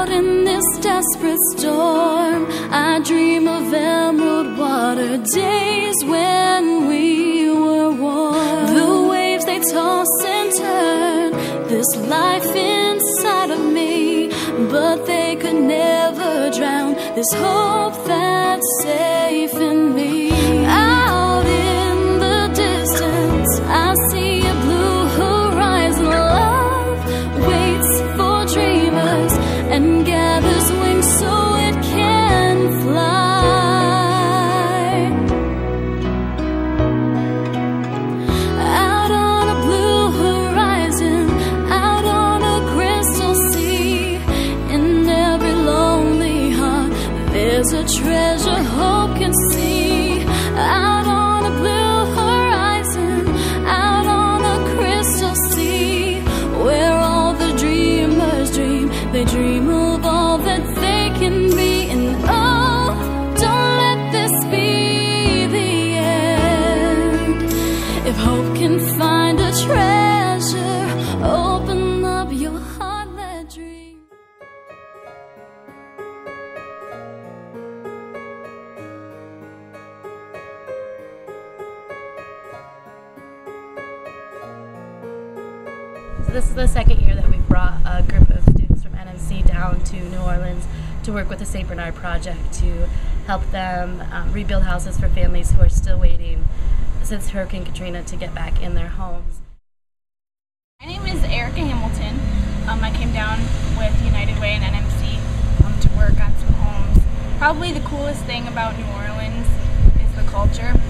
Out in this desperate storm, I dream of emerald water, days when we were warm. The waves, they toss and turn this life inside of me, but they could never drown this hope that's safe in me. Out in the distance, I see a blue horizon. Love waits for dreamers and gathers wings so it can fly. Out on a blue horizon, out on a crystal sea, in every lonely heart there's a treasure hope can see. Out on a blue horizon, out on a crystal sea, where all the dreamers dream, they dream of all that they can be. And oh, don't let this be the end. If hope can find a treasure, open up your heart, let dream. So this is the second year that we've brought a group of students from NMC down to New Orleans to work with the St. Bernard Project to help them rebuild houses for families who are still waiting since Hurricane Katrina to get back in their homes. My name is Erica Hamilton. I came down with United Way and NMC to work on some homes. Probably the coolest thing about New Orleans is the culture.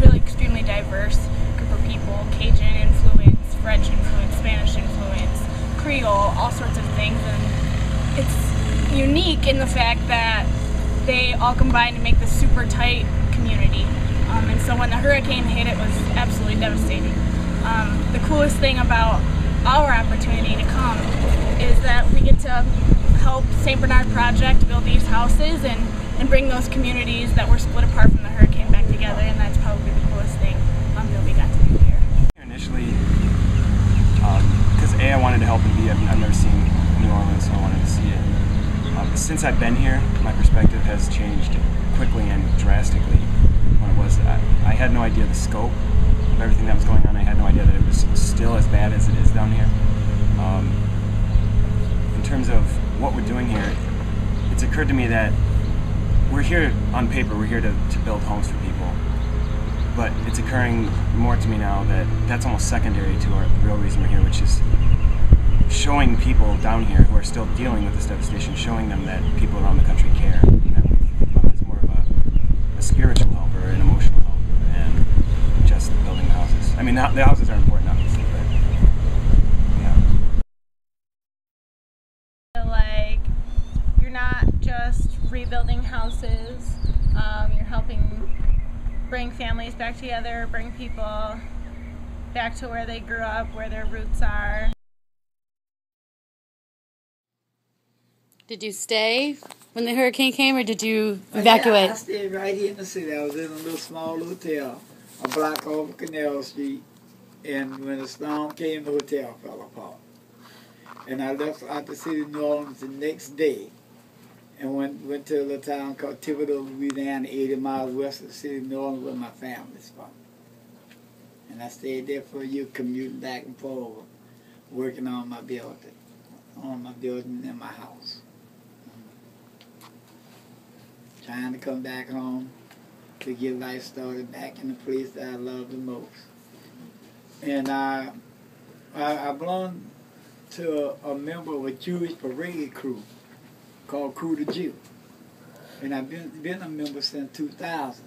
Really extremely diverse group of people, Cajun influence, French influence, Spanish influence, Creole, all sorts of things, and it's unique in the fact that they all combine to make this super tight community. And so when the hurricane hit, it was absolutely devastating. The coolest thing about our opportunity to come is that we get to help St. Bernard Project build these houses and bring those communities that were split apart from the hurricane back together, and that's probably the coolest thing that we got to do here. Initially, because I wanted to help, and B, I've never seen New Orleans, so I wanted to see it. Since I've been here, my perspective has changed quickly and drastically. When it was, I had no idea the scope of everything that was going on. I had no idea that it was still as bad as it is down here. In terms of what we're doing here, it's occurred to me that we're here on paper, we're here to build homes for people. But it's occurring more to me now that that's almost secondary to the real reason we're here, which is showing people down here who are still dealing with this devastation, showing them that people around the country care. It's more of a spiritual help or an emotional help than just building the houses. I mean, the houses are important, obviously, but yeah. Like, you're not just rebuilding houses, you're helping bring families back together, bring people back to where they grew up, where their roots are. Did you stay when the hurricane came, or did you evacuate? Yeah, I stayed right here in the city. I was in a little small hotel, a block over Canal Street, and when the storm came, the hotel fell apart. And I left out the city of New Orleans the next day and went to a little town called Thibodeau, Louisiana, 80 miles west of the city of New Orleans, where my family's from. And I stayed there for a year, commuting back and forth, working on my building in my house. Trying to come back home to get life started back in the place that I love the most. And I belong to a member of a Jewish parade crew called Crew the Jew. And I've been a member since 2000.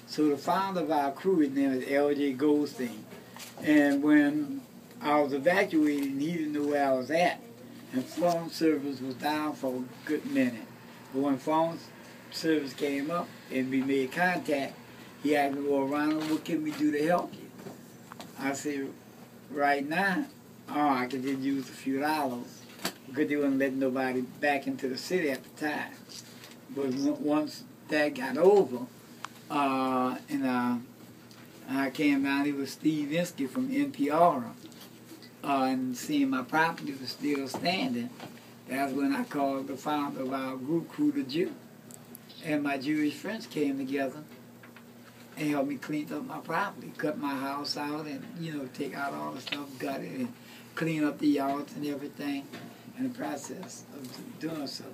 So the founder of our crew, his name is L.J. Goldstein. And when I was evacuated, he didn't know where I was at. And phone service was down for a good minute. But when phone service came up and we made contact, he asked me, well, Ronald, what can we do to help you? I said, right now, I could just use a few dollars because they wouldn't let nobody back into the city at the time. But once that got over, I came down, it was Steve Insky from NPR, and seeing my property was still standing, That's when I called the founder of our group, Crew the Jew. And my Jewish friends came together and helped me clean up my property, cut my house out and, take out all the stuff, gut it, and clean up the yards and everything in the process of doing so.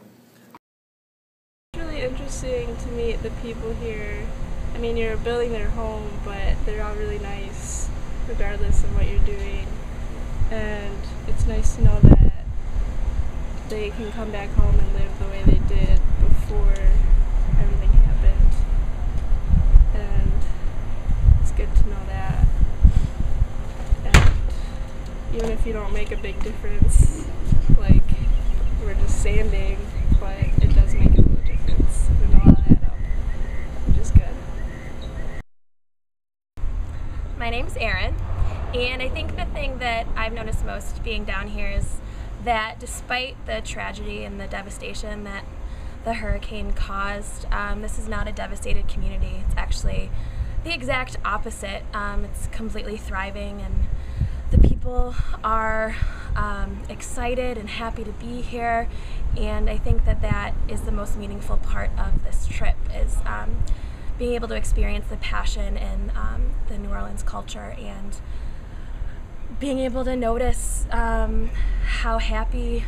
It's really interesting to meet the people here. I mean, you're building their home, but they're all really nice, regardless of what you're doing. And it's nice to know that they can come back home and live the way they did before everything happened. And it's good to know that. And even if you don't make a big difference, like we're just sanding, but it does make a little difference. And it'll all add up, which is good. My name's Erin, and I think the thing that I've noticed most being down here is that despite the tragedy and the devastation that the hurricane caused, this is not a devastated community. It's actually the exact opposite. It's completely thriving, and the people are excited and happy to be here, and I think that that is the most meaningful part of this trip, is being able to experience the passion in the New Orleans culture and being able to notice how happy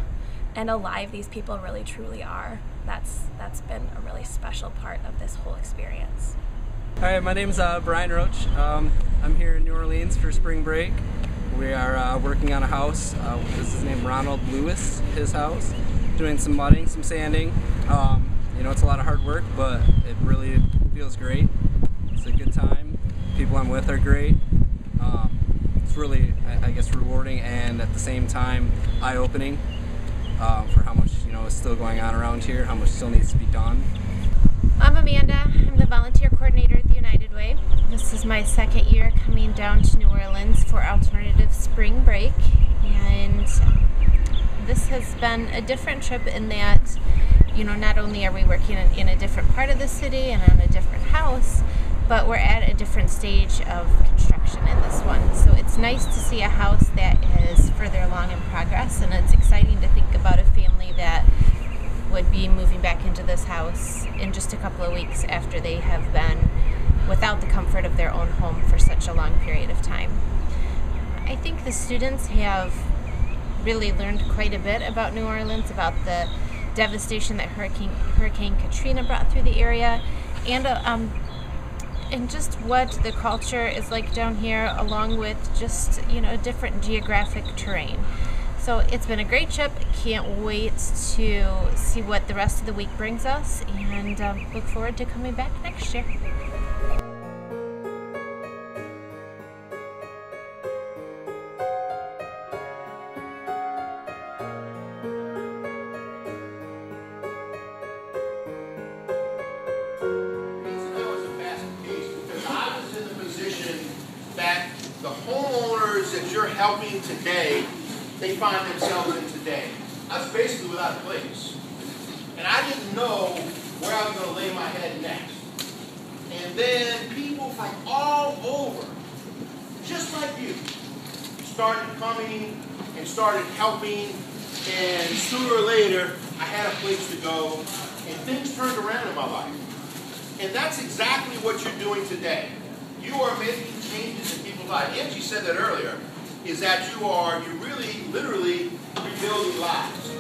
and alive these people really truly are. That's been a really special part of this whole experience. Hi, my name's Brian Roach. I'm here in New Orleans for spring break. We are working on a house. This is his name, Ronald Lewis, his house. Doing some mudding, some sanding. It's a lot of hard work, but it really feels great. It's a good time. People I'm with are great. It's really, I guess, rewarding and at the same time eye-opening for how much is still going on around here, how much still needs to be done. I'm Amanda. I'm the volunteer coordinator at the United Way. This is my second year coming down to New Orleans for alternative spring break, and this has been a different trip in that, not only are we working in a different part of the city and on a different house, but we're at a different stage of construction in this one. So it's nice to see a house that is further along in progress, and it's exciting to think about a family that would be moving back into this house in just a couple of weeks after they have been without the comfort of their own home for such a long period of time. I think the students have really learned quite a bit about New Orleans, about the devastation that Hurricane Katrina brought through the area, and just what the culture is like down here, along with just a different geographic terrain. So it's been a great trip. Can't wait to see what the rest of the week brings us, and look forward to coming back next year. That the homeowners that you're helping today, they find themselves in today. I was basically without a place. And I didn't know where I was going to lay my head next. And then people from all over, just like you, started coming and started helping, and sooner or later, I had a place to go, and things turned around in my life. And that's exactly what you're doing today. You are making changes in people's lives. Angie said that earlier, is that you're really, literally rebuilding lives.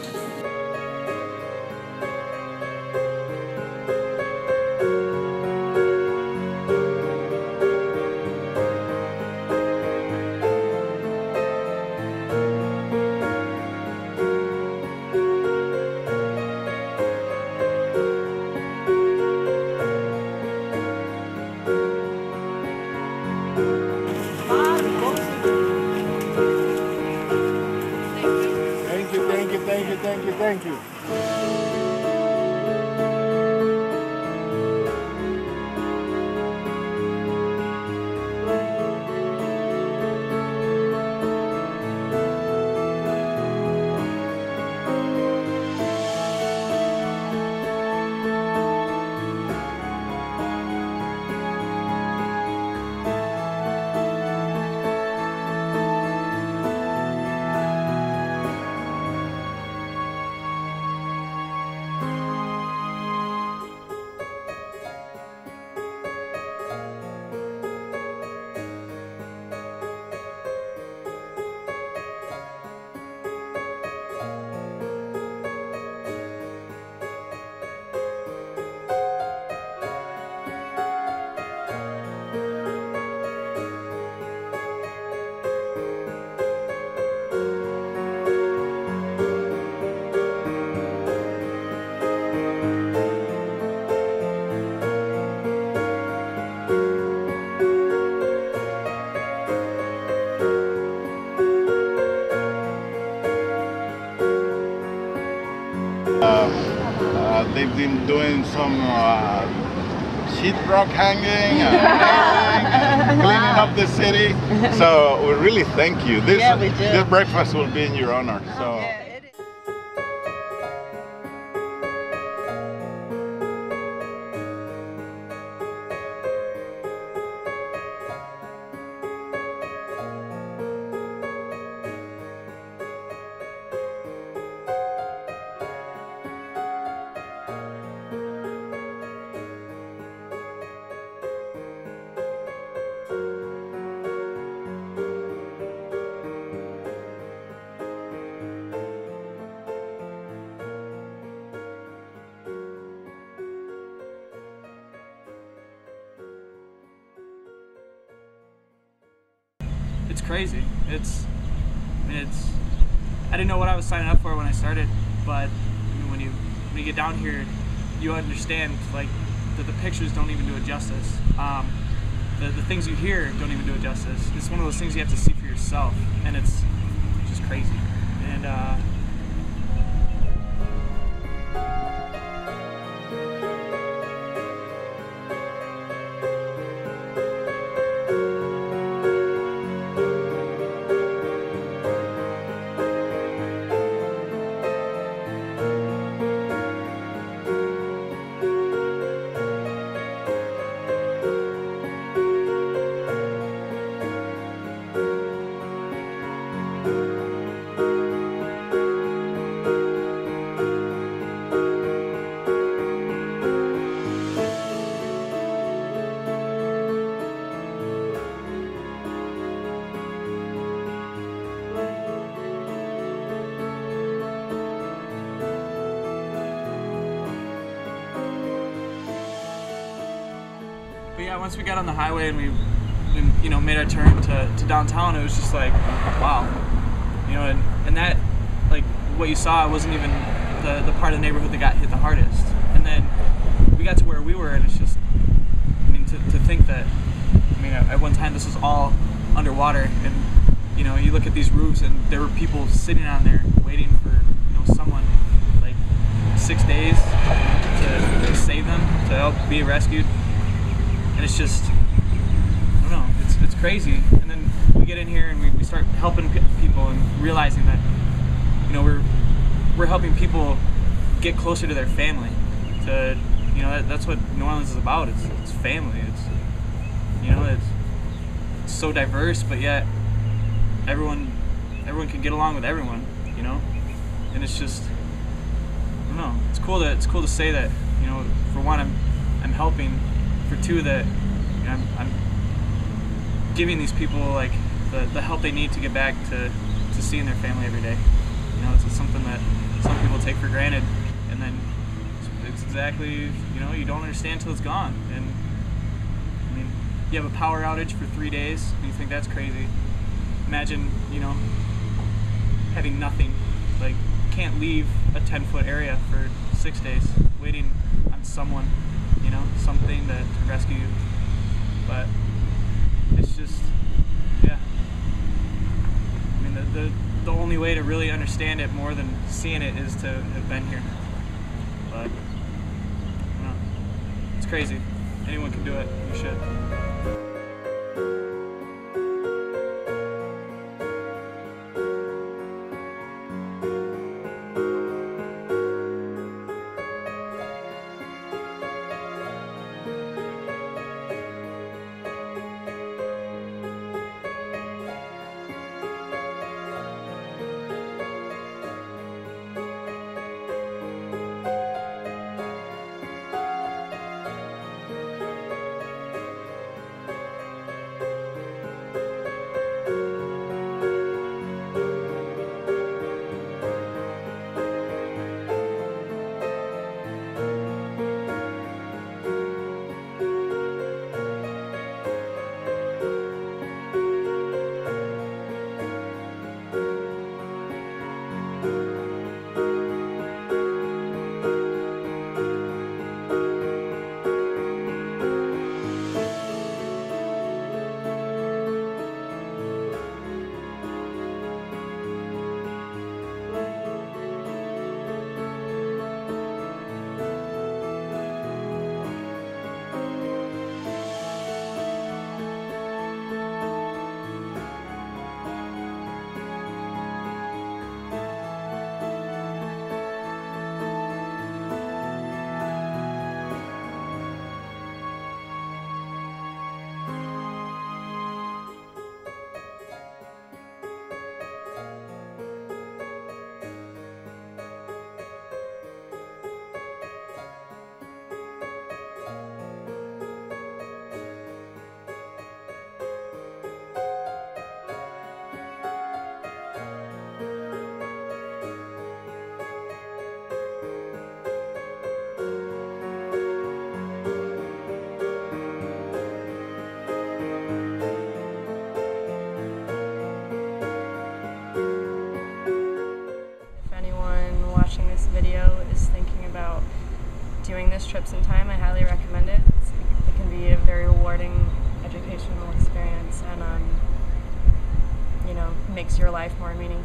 doing some sheetrock hanging, painting, cleaning up the city. So we really thank you. This, yeah, we do. This breakfast will be in your honor. So. Yeah. It's crazy. I didn't know what I was signing up for when I started, but I mean, when you get down here, you understand like that the pictures don't even do it justice. The things you hear don't even do it justice. It's one of those things you have to see for yourself, and it's just crazy. And But yeah, once we got on the highway and we made our turn to downtown, it was just like, wow, and that, like, what you saw wasn't even the part of the neighborhood that got hit the hardest. And then we got to where we were, and it's just, I mean, to think that, I mean, at one time this was all underwater, and you look at these roofs, and there were people sitting on there waiting for someone, like 6 days to save them, to help be rescued. And it's just, I don't know, it's crazy. And then we get in here and we start helping people and realizing that, we're helping people get closer to their family. That's what New Orleans is about. It's family. It's so diverse, but yet everyone can get along with everyone. And it's just, I don't know. It's cool to say that. For one, I'm helping. For two, that I'm giving these people like the help they need to get back to seeing their family every day. It's something that some people take for granted, and then it's exactly, you don't understand till it's gone. And I mean, you have a power outage for 3 days, and you think that's crazy. Imagine, having nothing, like can't leave a 10-foot area for 6 days, waiting on someone. Something to rescue you. But it's just, yeah. I mean, the only way to really understand it more than seeing it is to have been here. But, I don't know. It's crazy. Anyone can do it. You should.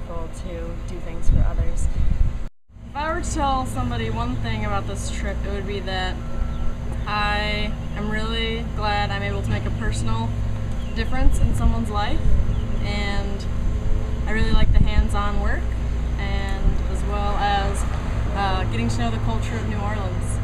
grateful to do things for others. If I were to tell somebody one thing about this trip, it would be that I am really glad I'm able to make a personal difference in someone's life, and I really like the hands-on work, and as well as getting to know the culture of New Orleans.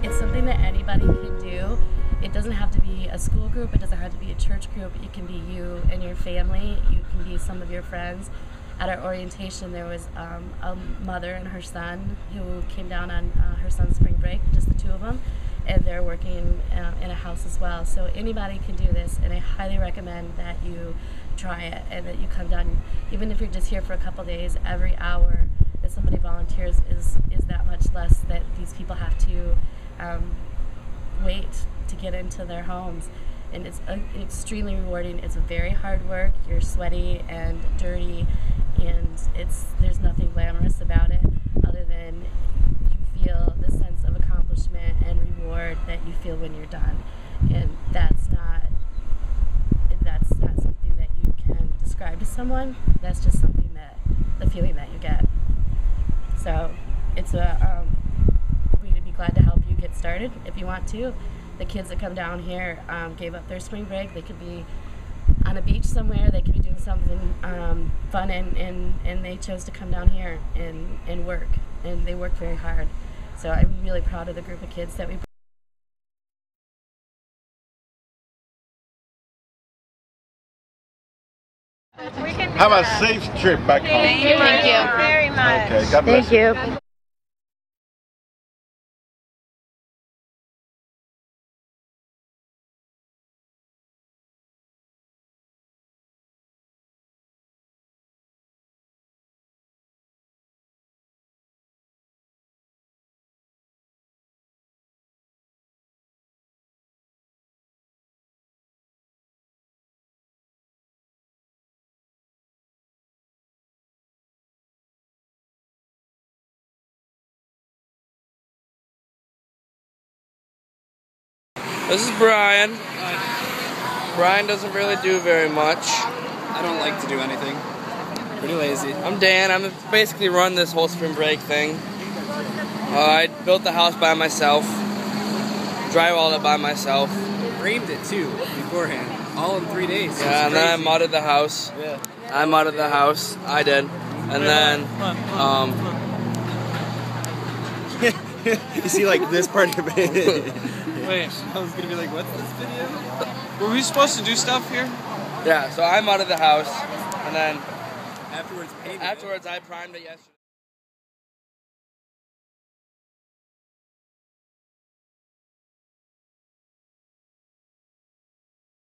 It's something that anybody can do. It doesn't have to be a school group, it doesn't have to be a church group, it can be you and your family, you can be some of your friends. At our orientation there was a mother and her son who came down on her son's spring break, just the two of them, and they're working in a house as well. So anybody can do this, and I highly recommend that you try it and that you come down. Even if you're just here for a couple days, every hour that somebody volunteers is that much less that these people have to wait to get into their homes. And it's extremely rewarding. It's very hard work. You're sweaty and dirty, and there's nothing glamorous about it other than you feel the sense of accomplishment and reward that you feel when you're done. And that's not something that you can describe to someone. That's just something the feeling that you get. So it's we'd be glad to help you get started if you want to. The kids that come down here gave up their spring break. They could be on a beach somewhere, they could be doing something fun, and they chose to come down here and work, and they work very hard. So I'm really proud of the group of kids that we Have a safe trip back home. Thank you very much. Okay, God bless you. Thank you. This is Brian. Brian doesn't really do very much. I don't like to do anything. Pretty lazy. I'm Dan. I'm basically run this whole spring break thing. I built the house by myself. Drywalled it by myself. Framed it too beforehand. All in 3 days. Yeah, and then I modded the house. Yeah. I modded the house. I did. And then you see, like, this part of it. Wait, I was gonna be like, what's this video? Were we supposed to do stuff here? Yeah, so I modded the house, and then afterwards I primed it yesterday.